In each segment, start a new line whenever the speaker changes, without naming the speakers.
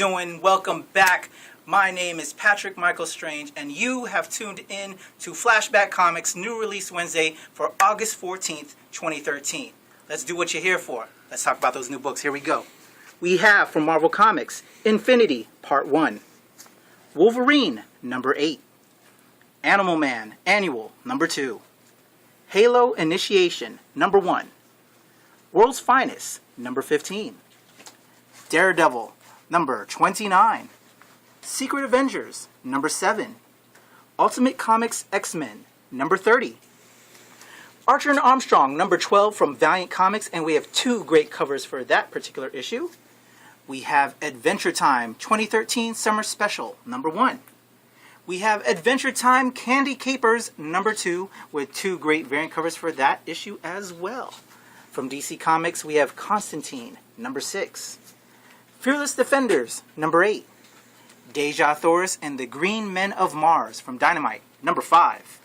doing? Welcome back. My name is Patrick Michael Strange, and you have tuned in to Flashback Comics New Release Wednesday for August 14th, 2013. Let's do what you're here for. Let's talk about those new books. Here we go. We have from Marvel Comics, Infinity, Part 1. Wolverine, number 8. Animal Man, Annual, number 2. Halo Initiation, number 1. World's Finest, number 15. Daredevil, number 29. Secret Avengers, number 7. Ultimate Comics X-Men, number 30. Archer and Armstrong, number 12 from Valiant Comics, and we have two great covers for that particular issue. We have Adventure Time 2013 Summer Special, number 1. We have Adventure Time Candy Capers, number 2, with two great variant covers for that issue as well. From DC Comics, we have Constantine, number 6. Fearless Defenders, number 8. Deja Thoris and the Green Men of Mars from Dynamite, number 5.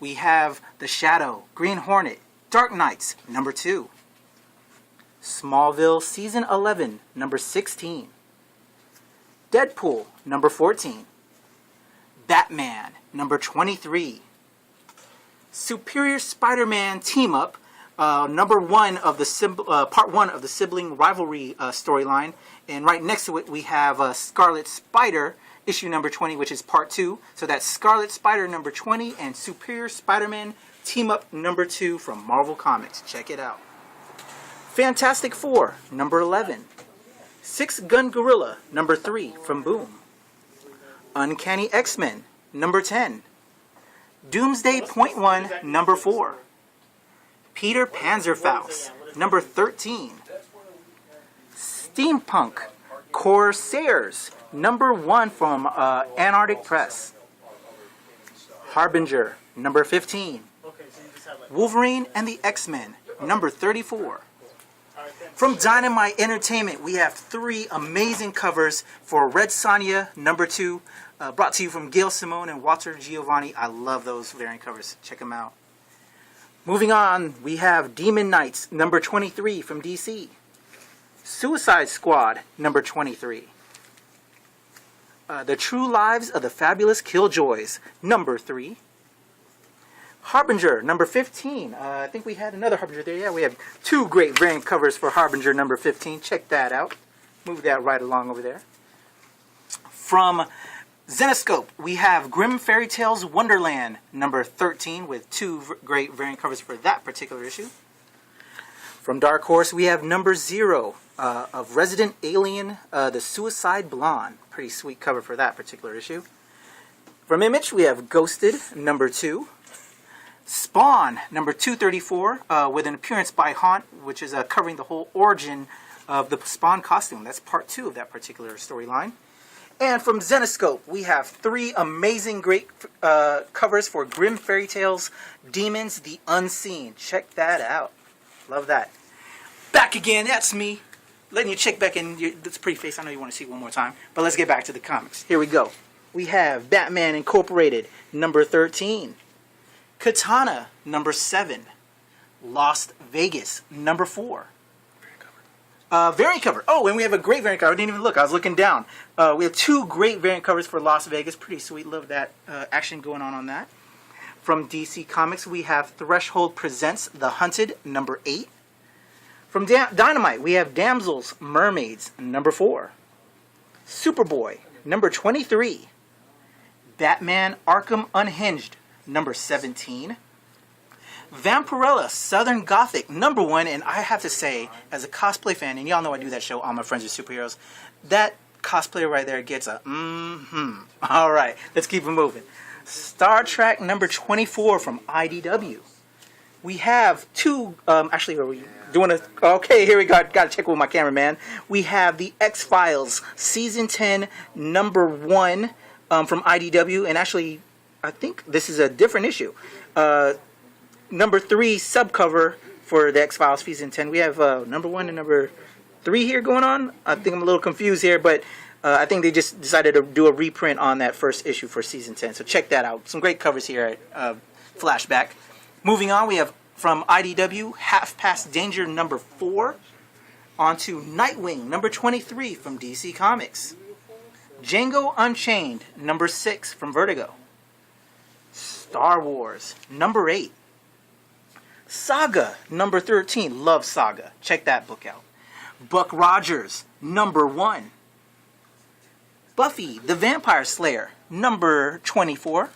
We have The Shadow, Green Hornet, Dark Knights, number 2. Smallville Season 11, number 16. Deadpool, number 14. Batman, number 23. Superior Spider-Man Team Up, number 1 of the part 1 of the sibling rivalry storyline, and right next to it we have Scarlet Spider issue number 20, which is part 2. So that's Scarlet Spider number 20 and Superior Spider-Man Team Up number 2 from Marvel Comics. Check it out. Fantastic Four number 11. Six Gun Gorilla number 3 from Boom. Uncanny X-Men number 10. Doomsday Point 1 number 4. Peter Panzerfaust, number 13. Steampunk Corsairs, number 1 from Antarctic Press. Harbinger, number 15. Wolverine and the X-Men, number 34. From Dynamite Entertainment, we have 3 amazing covers for Red Sonja, number 2, brought to you from Gail Simone and Walter Giovanni. I love those variant covers. Check them out. Moving on, we have Demon Knights, number 23 from DC. Suicide Squad, number 23. The True Lives of the Fabulous Killjoys, number 3. Harbinger, number 15. I think we had another Harbinger there. Yeah, we have 2 great variant covers for Harbinger, number 15. Check that out. Move that right along over there. From Zenescope, we have Grimm Fairy Tales Wonderland, number 13, with 2 great variant covers for that particular issue. From Dark Horse, we have number 0 of Resident Alien, The Suicide Blonde. Pretty sweet cover for that particular issue. From Image, we have Ghosted, number 2. Spawn, number 234, with an appearance by Haunt, which is covering the whole origin of the Spawn costume. That's part 2 of that particular storyline. And from Zenescope, we have 3 amazing great covers for Grimm Fairy Tales Demons the Unseen. Check that out. Love that. Back again, that's me. Letting you check back in. That's a pretty face. I know you want to see it one more time. But let's get back to the comics. Here we go. We have Batman Incorporated, number 13. Katana, number 7. Lost Vegas, number 4. Variant cover. Oh, and we have a great variant cover. I didn't even look. I was looking down. We have 2 great variant covers for Las Vegas. Pretty sweet. Love that action going on that. From DC Comics, we have Threshold Presents The Hunted, number 8. From Dynamite, we have Damsels, Mermaids, number 4. Superboy, number 23. Batman Arkham Unhinged, number 17. Vampirella Southern Gothic, number 1, and I have to say, as a cosplay fan, and y'all know I do that show, All My Friends Are Superheroes, that cosplayer right there gets a Alright, let's keep it moving. Star Trek number 24 from IDW. We have 2, actually, are we doing a, okay, here we go, gotta check with my cameraman. We have the X-Files Season 10 number 1 from IDW, and actually, I think this is a different issue. Number 3 subcover for the X-Files Season 10. We have number 1 and number 3 here going on. I think I'm a little confused here, but I think they just decided to do a reprint on that first issue for Season 10. So check that out. Some great covers here at Flashback. Moving on, we have from IDW, Half Past Danger number 4. On to Nightwing, number 23 from DC Comics. Django Unchained, number 6 from Vertigo. Star Wars, number 8. Saga, number 13. Love Saga. Check that book out. Buck Rogers, number 1. Buffy the Vampire Slayer, number 24.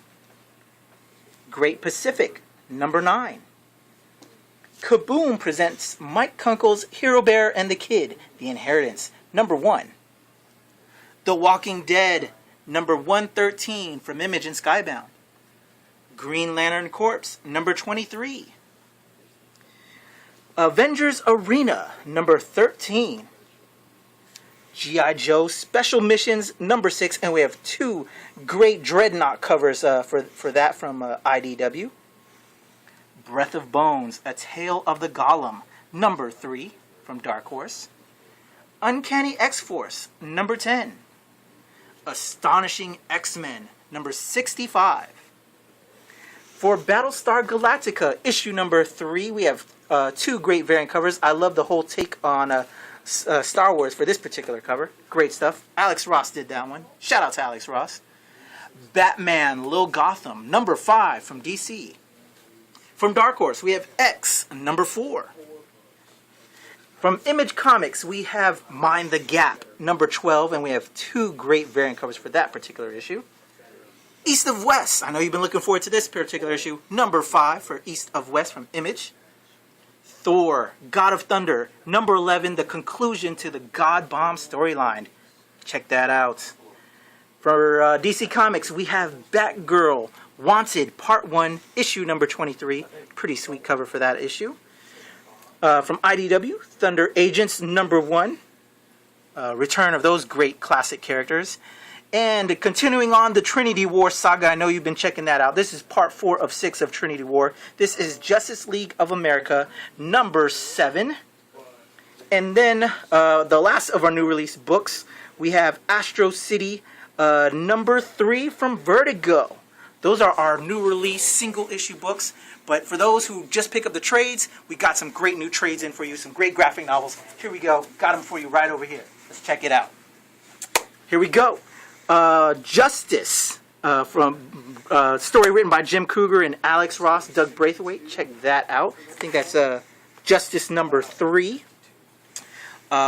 Great Pacific, number 9. Kaboom presents Mike Kunkel's Hero Bear and the Kid, The Inheritance, number 1. The Walking Dead, number 113 from Image and Skybound. Green Lantern Corps, number 23. Avengers Arena, number 13. G.I. Joe Special Missions, number 6. And we have 2 great Dreadnought covers for that from IDW. Breath of Bones, A Tale of the Golem, number 3 from Dark Horse. Uncanny X-Force, number 10. Astonishing X-Men, number 65. For Battlestar Galactica, issue number 3, we have 2 great variant covers. I love the whole take on Star Wars for this particular cover. Great stuff. Alex Ross did that one. Shout out to Alex Ross. Batman Lil Gotham, number 5 from DC. From Dark Horse, we have X, number 4. From Image Comics, we have Mind the Gap, number 12, and we have 2 great variant covers for that particular issue. East of West, I know you've been looking forward to this particular issue, number 5 for East of West from Image. Thor, God of Thunder, number 11, the conclusion to the God Bomb storyline. Check that out. For DC Comics, we have Batgirl, Wanted, Part 1, issue number 23. Pretty sweet cover for that issue. From IDW, Thunder Agents, number 1. Return of those great classic characters. And continuing on the Trinity War saga, I know you've been checking that out. This is part 4 of 6 of Trinity War. This is Justice League of America, number 7. And then the last of our new release books, we have Astro City, number 3 from Vertigo. Those are our new release single issue books. But for those who just pick up the trades, we got some great new trades in for you, some great graphic novels. Here we go. Got them for you right over here. Let's check it out. Here we go. Justice, from story written by Jim Kruger and Alex Ross, Doug Braithwaite. Check that out. I think that's Justice number 3.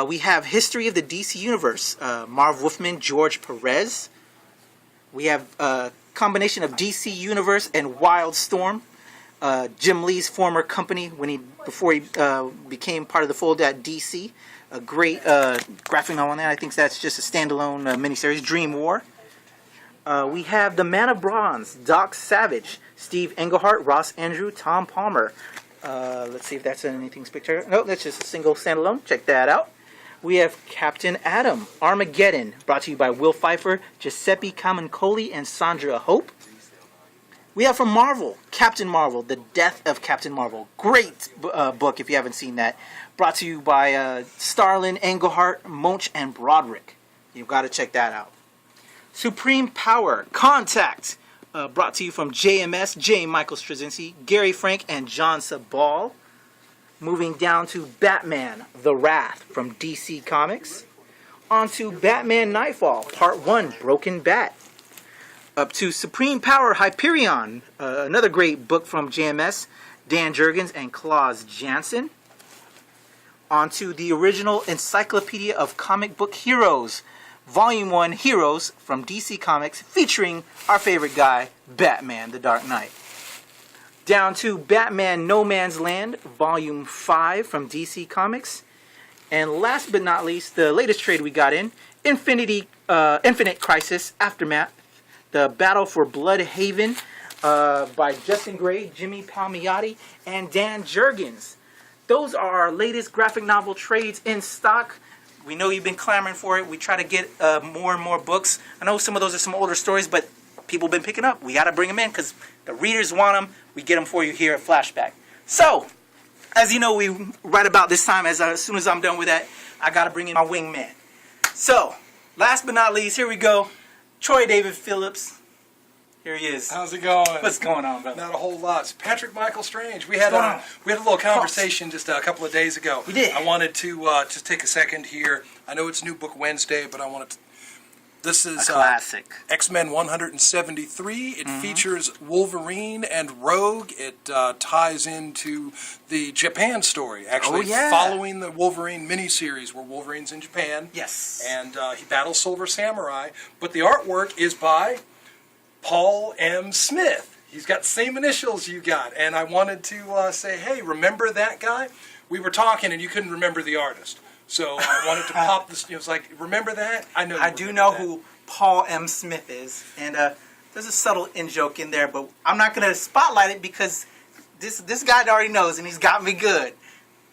We have History of the DC Universe, Marv Wolfman, George Perez. We have a combination of DC Universe and Wildstorm, Jim Lee's former company before he became part of the fold at DC. A great graphic novel on that. I think that's just a standalone miniseries. Dream War. We have The Man of Bronze, Doc Savage, Steve Englehart, Ross Andrew, Tom Palmer. Let's see if that's anything spectacular. No, that's just a single standalone. Check that out. We have Captain Atom, Armageddon, brought to you by Will Pfeiffer, Giuseppe Camuncoli, and Sandra Hope. We have from Marvel, Captain Marvel, The Death of Captain Marvel. Great book if you haven't seen that. Brought to you by Starlin, Englehart, Munch, and Broderick. You've got to check that out. Supreme Power, Contact. Brought to you from JMS, J. Michael Straczynski, Gary Frank, and John Sabal. Moving down to Batman, The Wrath from DC Comics. On to Batman Nightfall, Part 1, Broken Bat. Up to Supreme Power, Hyperion, another great book from JMS, Dan Jurgens and Klaus Janson. On to the original Encyclopedia of Comic Book Heroes, Volume 1, Heroes from DC Comics, featuring our favorite guy, Batman, the Dark Knight. Down to Batman No Man's Land, Volume 5 from DC Comics. And last but not least, the latest trade we got in, Infinite Crisis Aftermath, The Battle for Bloodhaven, by Justin Gray, Jimmy Palmiotti, and Dan Jurgens. Those are our latest graphic novel trades in stock. We know you've been clamoring for it. We try to get more and more books. I know some of those are some older stories, but people have been picking up. We got to bring them in because the readers want them. We get them for you here at Flashback. So, as you know, we right about this time, as soon as I'm done with that, I got to bring in my wingman. So, last but not least, here we go. Troy David Phillips. Here he is.
How's it going?
What's going on, brother?
Not a whole lot. It's Patrick Michael Strange. We had a little conversation just a couple of days ago.
We did.
I wanted to just take a second here. I know it's New Book Wednesday, but I wanted to. This is
a classic.
X-Men 173. It features Wolverine and Rogue. It ties into the Japan story, actually, following the Wolverine miniseries where Wolverine's in Japan.
Yes.
And he battles Silver Samurai. But the artwork is by Paul M. Smith. He's got the same initials you got. And I wanted to say, hey, remember that guy? We were talking and you couldn't remember the artist. So I wanted to pop this. It was like, remember that? I know.
I do know who Paul M. Smith is, and there's a subtle in joke in there, but I'm not going to spotlight it because this guy already knows, and he's got me good.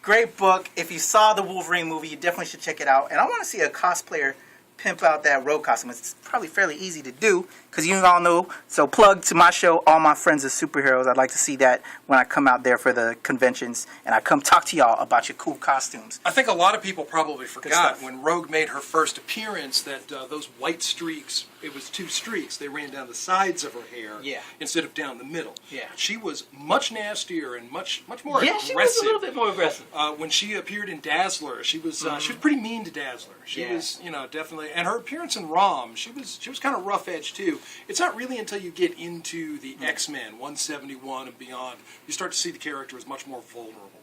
Great book. If you saw the Wolverine movie, you definitely should check it out. And I want to see a cosplayer pimp out that Rogue costume. It's probably fairly easy to do because you all know. So plug to my show, All My Friends Are Superheroes. I'd like to see that when I come out there for the conventions and I come talk to y'all about your cool costumes.
I think a lot of people probably forgot when Rogue made her first appearance that those white streaks, it was 2 streaks. They ran down the sides of her hair instead of down the middle.
Yeah.
She was much nastier and much more aggressive.
She was a little bit more aggressive.
When she appeared in Dazzler, she was pretty mean to Dazzler. She was, definitely, and her appearance in ROM, she was kind of rough edge too. It's not really until you get into the X-Men 171 and beyond you start to see the character as much more vulnerable.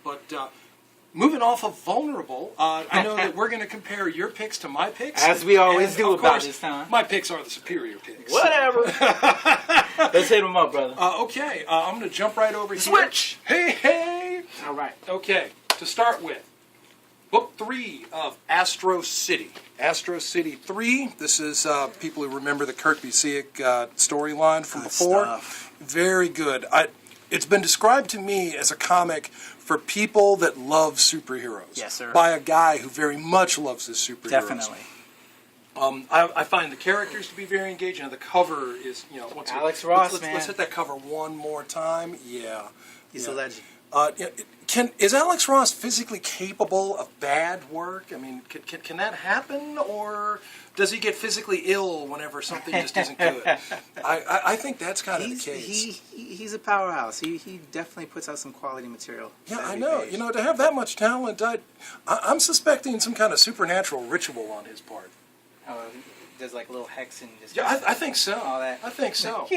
But moving off of vulnerable, I know that we're going to compare your picks to my picks,
as we always do about
course,
this time.
My picks are the superior picks.
Whatever. Let's hit them up, brother.
Okay, I'm going to jump right over here.
Switch.
Hey.
All right.
Okay, to start with. Book 3 of Astro City. Astro City 3. This is people who remember the Kurt Busiek storyline from before.
Stuff.
Very good. It's been described to me as a comic for people that love superheroes.
Yes, sir.
By a guy who very much loves his superheroes.
Definitely.
I find the characters to be very engaging. The cover is,
Alex Ross, man.
Let's hit that cover one more time. Yeah.
He's a legend.
Is Alex Ross physically capable of bad work? I mean, can that happen, or does he get physically ill whenever something just isn't good? I think that's kind of the case.
He's a powerhouse. He definitely puts out some quality material.
Yeah, I know. To have that much talent, I'm suspecting some kind of supernatural ritual on his part.
There's like a little hex and just...
Yeah, I think so.
All that.
I think so.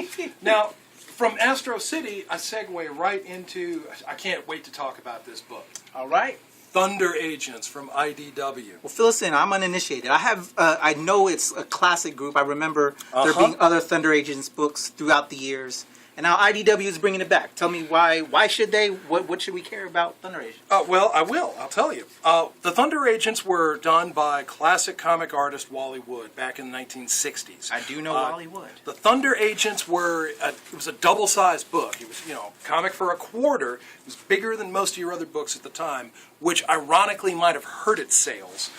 Now, from Astro City, I segue right into... I can't wait to talk about this book.
All right.
Thunder Agents from IDW.
Well, fill us in. I'm uninitiated. I know it's a classic group. I remember there being other Thunder Agents books throughout the years. And now IDW is bringing it back. Tell me why. Why should they? What should we care about Thunder Agents?
Well, I will. I'll tell you. The Thunder Agents were done by classic comic artist Wally Wood back in the 1960s.
I do know Wally Wood.
The Thunder Agents were. It was a double-sized book. It was, comic for a quarter. It was bigger than most of your other books at the time, which ironically might have hurt its sales.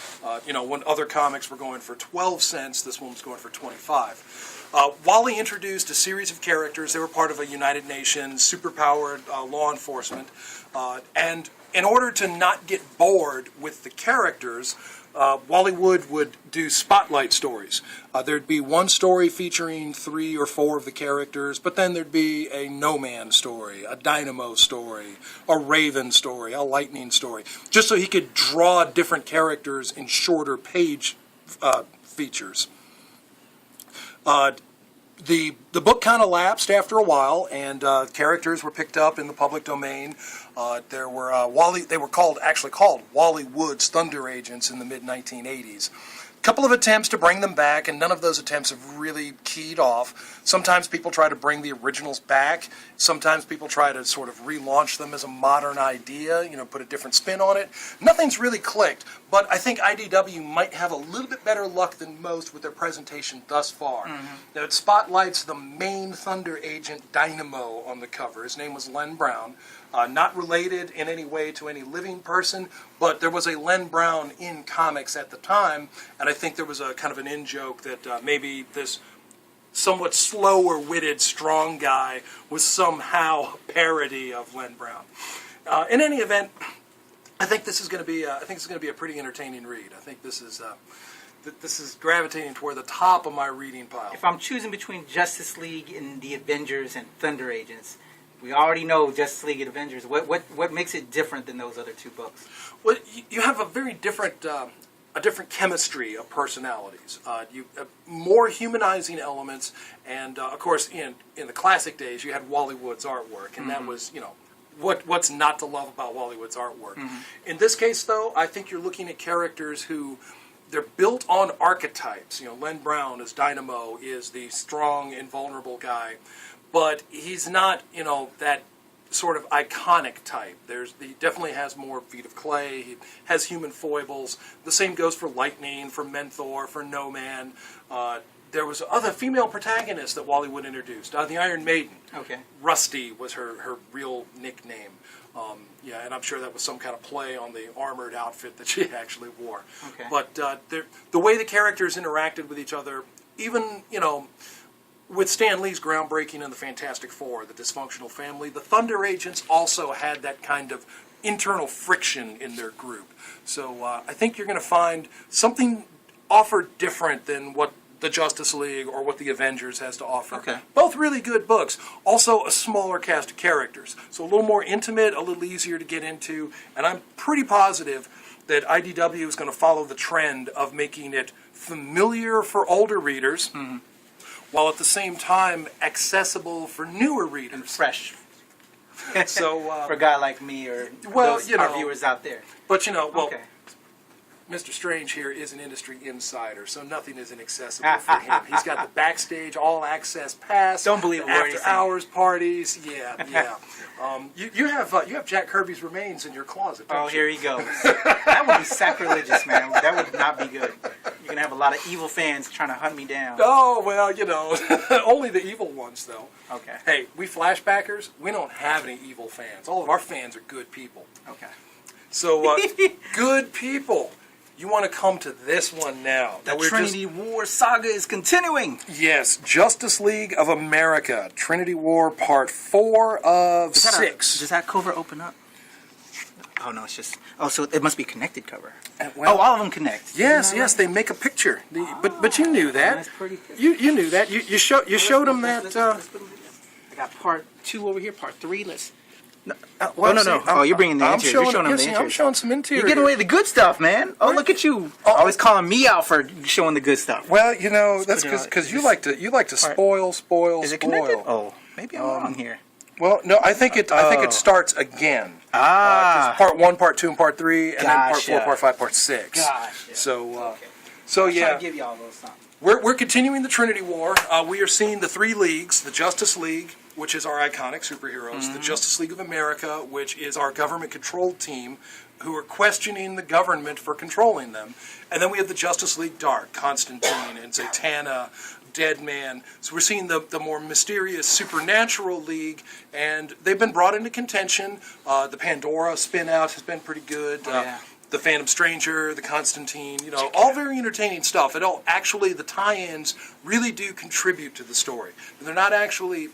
When other comics were going for 12 cents, this one was going for 25. Wally introduced a series of characters. They were part of a United Nations superpowered law enforcement. And in order to not get bored with the characters, Wally Wood would do spotlight stories. There'd be one story featuring 3 or 4 of the characters, but then there'd be a No Man story, a Dynamo story, a Raven story, a Lightning story, just so he could draw different characters in shorter page features. The book kind of lapsed after a while, and characters were picked up in the public domain. There were They were actually called Wally Wood's Thunder Agents in the mid-1980s. A couple of attempts to bring them back, and none of those attempts have really keyed off. Sometimes people try to bring the originals back. Sometimes people try to sort of relaunch them as a modern idea, put a different spin on it. Nothing's really clicked, but I think IDW might have a little bit better luck than most with their presentation thus far. Now, it spotlights the main Thunder Agent Dynamo on the cover. His name was Len Brown. Not related in any way to any living person, but there was a Len Brown in comics at the time, and I think there was a kind of an in-joke that maybe this somewhat slower-witted strong guy was somehow a parody of Len Brown. In any event, I think this is going to be a pretty entertaining read. I think this this is gravitating toward the top of my reading pile.
If I'm choosing between Justice League and the Avengers and Thunder Agents, we already know Justice League and Avengers. What makes it different than those other two books?
Well, you have a very different chemistry of personalities. You more humanizing elements, and of course, in the classic days, you had Wally Wood's artwork, and that was, what's not to love about Wally Wood's artwork. In this case, though, I think you're looking at characters who they're built on archetypes. Len Brown as Dynamo is the strong, invulnerable guy, but he's not, that sort of iconic type. He definitely has more feet of clay. He has human foibles. The same goes for Lightning, for Menthor, for No Man. There was other female protagonists that Wally Wood introduced. The Iron Maiden.
Okay.
Rusty was her real nickname. And I'm sure that was some kind of play on the armored outfit that she actually wore.
Okay.
But the way the characters interacted with each other, even, with Stan Lee's groundbreaking in the Fantastic Four, the dysfunctional family, the Thunder Agents also had that kind of internal friction in their group. So I think you're going to find something offered different than what the Justice League or what the Avengers has to offer.
Okay.
Both really good books. Also a smaller cast of characters. So a little more intimate, a little easier to get into, and I'm pretty positive that IDW is going to follow the trend of making it familiar for older readers, while at the same time accessible for newer readers.
And fresh.
So
for a guy like me or our viewers out there.
But
Okay.
Mr. Strange here is an industry insider, so nothing is inaccessible for him. He's got the backstage all-access pass.
Don't believe a word he's saying.
After-hours parties. Yeah. You have Jack Kirby's remains in your closet, don't you?
Here he goes. That would be sacrilegious, man. That would not be good. You're going to have a lot of evil fans trying to hunt me down.
Oh, well, only the evil ones, though.
Okay.
Hey, we Flashbackers, we don't have any evil fans. All of our fans are good people.
Okay.
So, good people. You want to come to this one now.
The Trinity War saga is continuing.
Yes, Justice League of America, Trinity War Part 4 of 6.
Does that cover open up? Oh, no, it's just... Oh, so it must be connected cover.
Well,
all of them connect.
Yes, they make a picture. But you knew that.
That's pretty good.
You knew that. You showed them that...
I got part 2 over here, part 3. Let's... No.
Oh,
you're bringing the interior. You're showing them the interior.
I'm showing some interior.
You're giving away the good stuff, man. Oh, look at you. Always calling me out for showing the good stuff.
Well, that's because you like to spoil.
Is it connected? Oh, maybe I'm wrong here.
Well, no, I think it starts again. Part 1, Part 2, and Part 3, and then Part 4, Part 5, Part 6.
Gotcha.
So
Trying
yeah.
to give you all those something.
We're continuing the Trinity War. We are seeing the 3 leagues: the Justice League, which is our iconic superheroes; the Justice League of America, which is our government-controlled team, who are questioning the government for controlling them; and then we have the Justice League Dark, Constantine and Zatanna, Deadman. So we're seeing the more mysterious supernatural league, and they've been brought into contention. The Pandora spin-out has been pretty good. The Phantom Stranger, the Constantine, all very entertaining stuff. Actually, the tie-ins really do contribute to the story. They're not actually,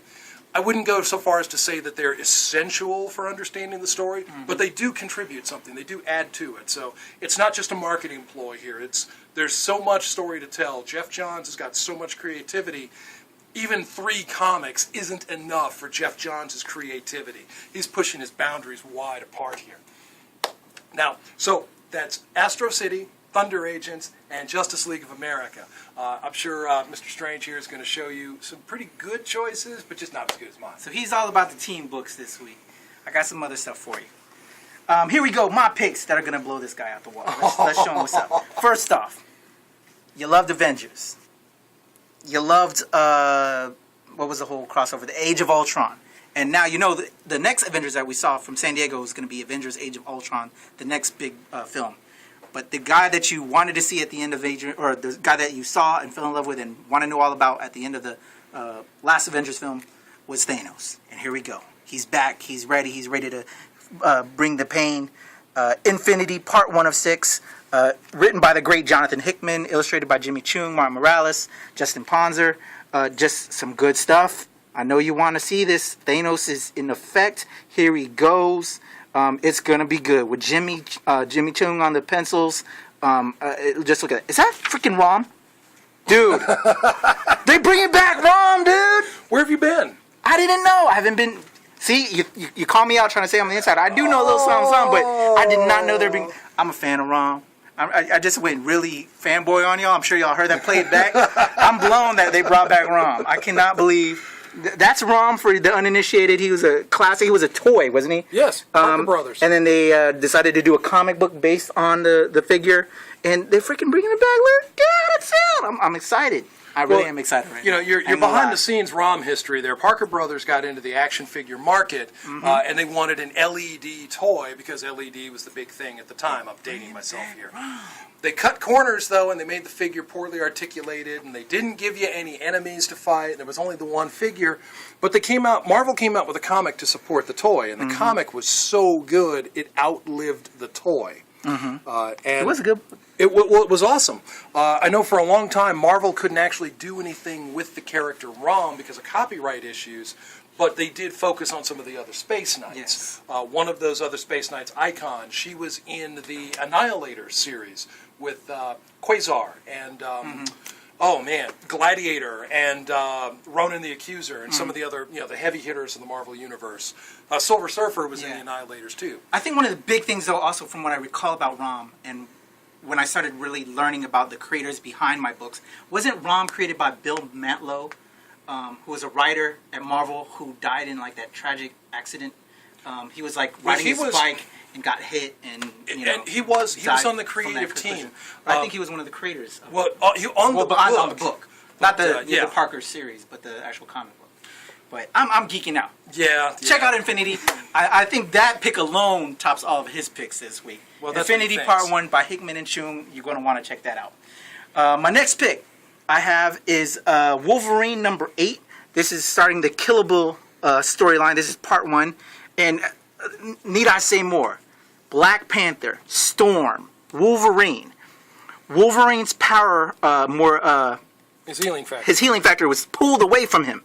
I wouldn't go so far as to say that they're essential for understanding the story, but they do contribute something. They do add to it. So it's not just a marketing ploy here. There's so much story to tell. Jeff Johns has got so much creativity. Even 3 comics isn't enough for Jeff Johns' creativity. He's pushing his boundaries wide apart here. Now, so that's Astro City, Thunder Agents, and Justice League of America. I'm sure Mr. Strange here is going to show you some pretty good choices, but just not as good as mine.
So he's all about the team books this week. I got some other stuff for you. Here we go, my picks that are going to blow this guy out the water. Let's show him what's up. First off, you loved Avengers. You loved, what was the whole crossover? The Age of Ultron. And now the next Avengers that we saw from San Diego is going to be Avengers Age of Ultron, the next big film. But the guy that you wanted to see at the end of Age, or the guy that you saw and fell in love with and want to know all about at the end of the last Avengers film was Thanos. And here we go. He's back. He's ready. He's ready to bring the pain. Infinity, Part 1 of 6. Written by the great Jonathan Hickman. Illustrated by Jimmy Chung, Mark Morales, Justin Ponzer. Just some good stuff. I know you want to see this. Thanos is in effect. Here he goes. It's going to be good. With Jimmy Chung on the pencils, Just look at it. Is that freaking Rom? Dude. They bringing back Rom, dude.
Where have you been?
I didn't know. I haven't been. See, you call me out trying to say I'm on the inside. I do know a little something, but I did not know they're being. I'm a fan of Rom. I just went really fanboy on y'all. I'm sure y'all heard that played back. I'm blown that they brought back Rom. I cannot believe. That's Rom for the uninitiated. He was a classic. He was a toy, wasn't he?
Yes, Parker Brothers.
And then they decided to do a comic book based on the figure, and they're freaking bringing it back. Get out of town! I'm excited. I really am excited right now.
You're behind the scenes ROM history there. Parker Brothers got into the action figure market, and they wanted an LED toy because LED was the big thing at the time. I'm dating myself here. They cut corners, though, and they made the figure poorly articulated, and they didn't give you any enemies to fight. There was only the one figure. But Marvel came out with a comic to support the toy, and the comic was so good, it outlived the toy. And
It was a good.
it was awesome. I know for a long time Marvel couldn't actually do anything with the character Rom because of copyright issues, but they did focus on some of the other Space Knights.
Yes.
One of those other Space Knights, Icon, she was in the Annihilator series with Quasar and Gladiator and Ronan the Accuser and some of the other, the heavy hitters in the Marvel Universe. Silver Surfer was in the Annihilators too.
I think one of the big things, though, also from what I recall about Rom, and when I started really learning about the creators behind my books, wasn't Rom created by Bill Mantlo, who was a writer at Marvel who died in like that tragic accident? He was like riding his bike and got hit, and
he was on the creative team.
I think he was one of the creators.
On
the book, not the Parker series, but the actual comic book. But I'm geeking out.
Yeah.
Check out Infinity. I think that pick alone tops all of his picks this week.
Well, that's
Infinity Part 1 by Hickman and Chung. You're going to want to check that out. My next pick I have is Wolverine number 8. This is starting the Killable storyline. This is Part 1. And need I say more? Black Panther, Storm, Wolverine. Wolverine's power,
his healing factor.
His healing factor was pulled away from him.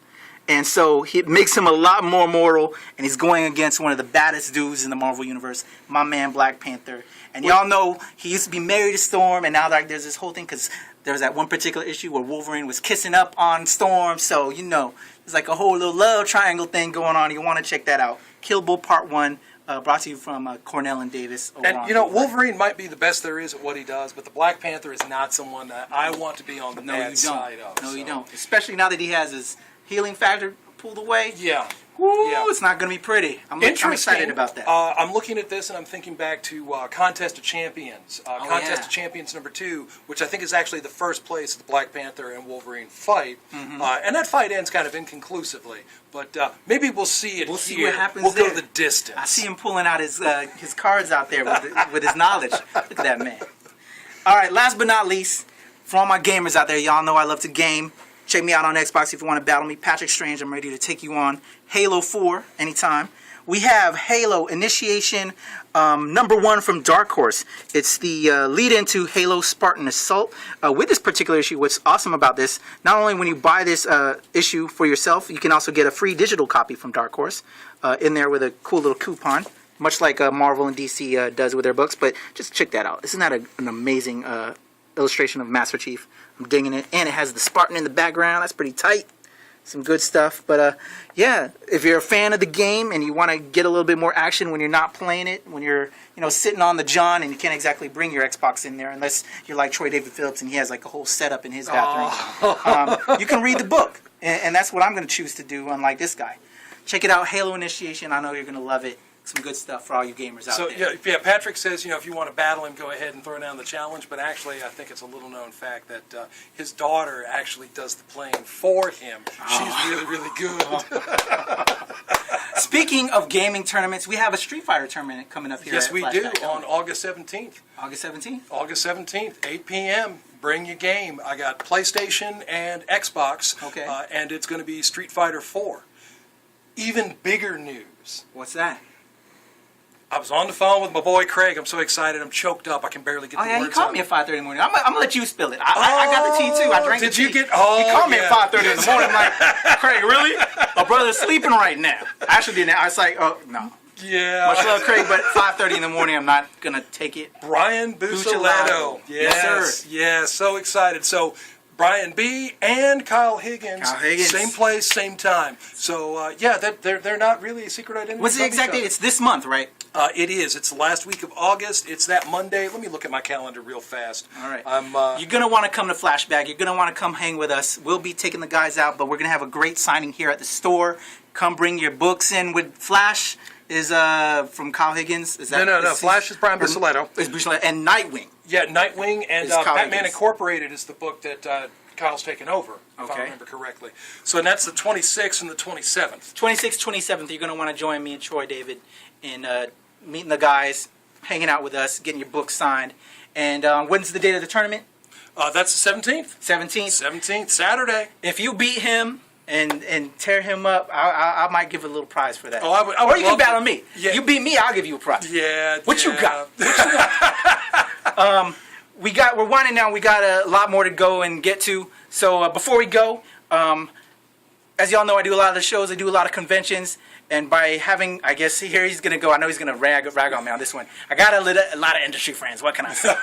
And so it makes him a lot more mortal, and he's going against one of the baddest dudes in the Marvel Universe, my man Black Panther. And y'all know he used to be married to Storm, and now there's this whole thing, because there was that one particular issue where Wolverine was kissing up on Storm, so, there's like a whole little love triangle thing going on. You want to check that out. Kill Bill Part 1, brought to you from Cornell and Davis.
And, Wolverine might be the best there is at what he does, but the Black Panther is not someone that I want to be on the bad side of.
No, you don't. Especially now that he has his healing factor pulled away.
Yeah.
Woo, it's not going to be pretty. I'm excited about that.
I'm looking at this and I'm thinking back to Contest of Champions. Contest of Champions number 2, which I think is actually the first place the Black Panther and Wolverine fight. And that fight ends kind of inconclusively. But maybe we'll see it here.
We'll see what happens
We'll
there.
go the distance.
I see him pulling out his cards out there with his knowledge. Look at that man. All right, last but not least, for all my gamers out there, y'all know I love to game. Check me out on Xbox if you want to battle me. Patrick Strange, I'm ready to take you on. Halo 4 anytime. We have Halo Initiation number 1 from Dark Horse. It's the lead into Halo Spartan Assault. With this particular issue, what's awesome about this, not only when you buy this issue for yourself, you can also get a free digital copy from Dark Horse in there with a cool little coupon, much like Marvel and DC does with their books. But just check that out. Isn't that an amazing illustration of Master Chief? I'm digging it. And it has the Spartan in the background. That's pretty tight. Some good stuff. But if you're a fan of the game and you want to get a little bit more action when you're not playing it, when you're sitting on the John and you can't exactly bring your Xbox in there unless you're like Troy David Phillips and he has like a whole setup in his bathroom, you can read the book. And that's what I'm going to choose to do, unlike this guy. Check it out, Halo Initiation. I know you're going to love it. Some good stuff for all you gamers out there.
Yeah, Patrick says, if you want to battle him, go ahead and throw down the challenge. But actually, I think it's a little known fact that his daughter actually does the playing for him. She's really, really good.
Speaking of gaming tournaments, we have a Street Fighter tournament coming up here.
Yes,
at
we
Flashback,
do, on August 17th.
August 17th?
August 17th, 8 p.m. Bring your game. I got PlayStation and Xbox.
Okay.
And it's going to be Street Fighter 4. Even bigger news.
What's that?
I was on the phone with my boy Craig. I'm so excited. I'm choked up. I can barely get the words out.
He called me at 5:30 in the morning. I'm going to let you spill it. I got the tea, too. I drank the tea.
Did you get...
He called me at 5:30 in the morning. I'm like, Craig, really? My brother's sleeping right now. I actually didn't. I was like, oh, no.
Yeah.
Much love, Craig, but 5:30 in the morning, I'm not going to take it.
Brian Buccellato.
Yes, sir.
Yes, so excited. So Brian B. and Kyle Higgins. Same place, same time. So, they're not really a secret identity.
What's the exact date? It's this month, right?
It is. It's the last week of August. It's that Monday. Let me look at my calendar real fast.
All right.
You're
going to want to come to Flashback. You're going to want to come hang with us. We'll be taking the guys out, but we're going to have a great signing here at the store. Come bring your books in with Flash. Is from Kyle Higgins. Is that
No. Flash is Brian Buccellato.
And Nightwing.
Yeah, Nightwing and
Kyle
Batman
Higgins.
Incorporated is the book that Kyle's taken over, if I remember correctly. So that's the 26th and the 27th.
26th, 27th, you're going to want to join me and Troy David in meeting the guys, hanging out with us, getting your book signed. And when's the date of the tournament?
That's the 17th.
17th.
17th, Saturday.
If you beat him and tear him up, I might give a little prize for that.
Oh, I would
or you can
love
battle
to.
me.
Yeah.
You beat me, I'll give you a prize.
Yeah.
What you got? We're winding down. We got a lot more to go and get to. So before we go, as y'all know, I do a lot of the shows. I do a lot of conventions. And by having, I guess here he's going to go. I know he's going to rag on me on this one. I got a lot of industry friends. What can I say?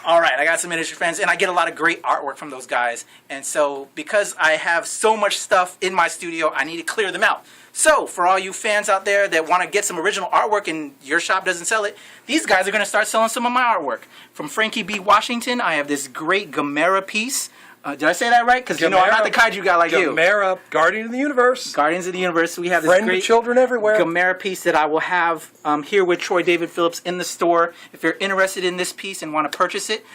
All right, I got some industry friends. And I get a lot of great artwork from those guys. And so because I have so much stuff in my studio, I need to clear them out. So for all you fans out there that want to get some original artwork and your shop doesn't sell it, these guys are going to start selling some of my artwork. From Frankie B. Washington, I have this great Gamera piece. Did I say that right? Because I'm not the kaiju guy like you.
Gamera, Guardian of the Universe.
Guardians of the Universe. We have this
Friend
great
of children everywhere.
Gamera piece that I will have here with Troy David Phillips in the store. If you're interested in this piece and want to purchase it,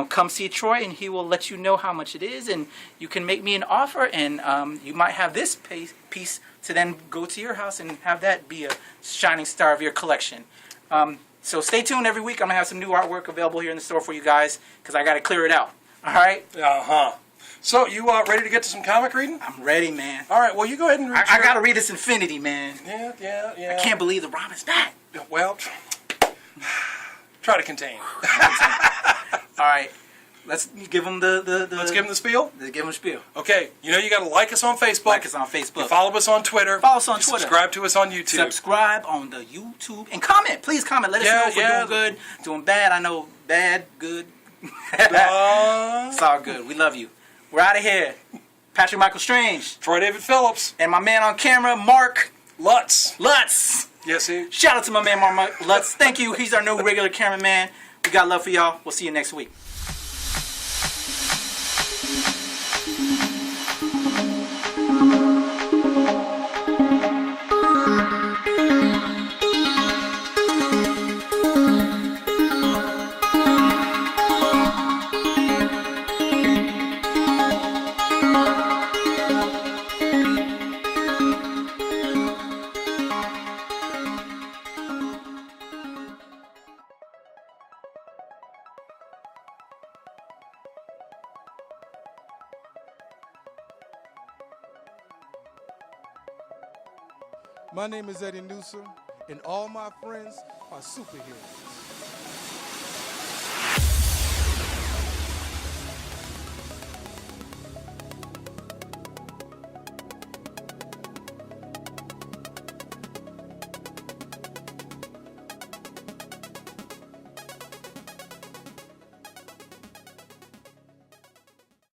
come see Troy and he will let you know how much it is. And you can make me an offer and you might have this piece to then go to your house and have that be a shining star of your collection. So stay tuned every week. I'm going to have some new artwork available here in the store for you guys because I got to clear it out. All right?
Uh-huh. So, you ready to get to some comic reading?
I'm ready, man.
All right, well, you go ahead and read
I got to read this Infinity, man.
Yeah.
I can't believe the Robin's back.
Well, try to contain.
All right. Let's give them
Let's give them the spiel?
Let's give them the spiel.
Okay, you got to like us on Facebook.
Like us on Facebook.
You follow us on Twitter.
Follow us on Twitter.
Subscribe to us on YouTube.
Subscribe on the YouTube. And comment. Please comment. Let us know if we're doing good, doing bad. I know bad, good. It's all good. We love you. We're out of here. Patrick Michael Strange.
Troy David Phillips.
And my man on camera, Mark
Lutz.
Yes,
he.
Shout out to my man, Mark Lutz. Thank you. He's our new regular cameraman. We got love for y'all. We'll see you next week.
My name is Eddie Newsom, and all my friends are superheroes.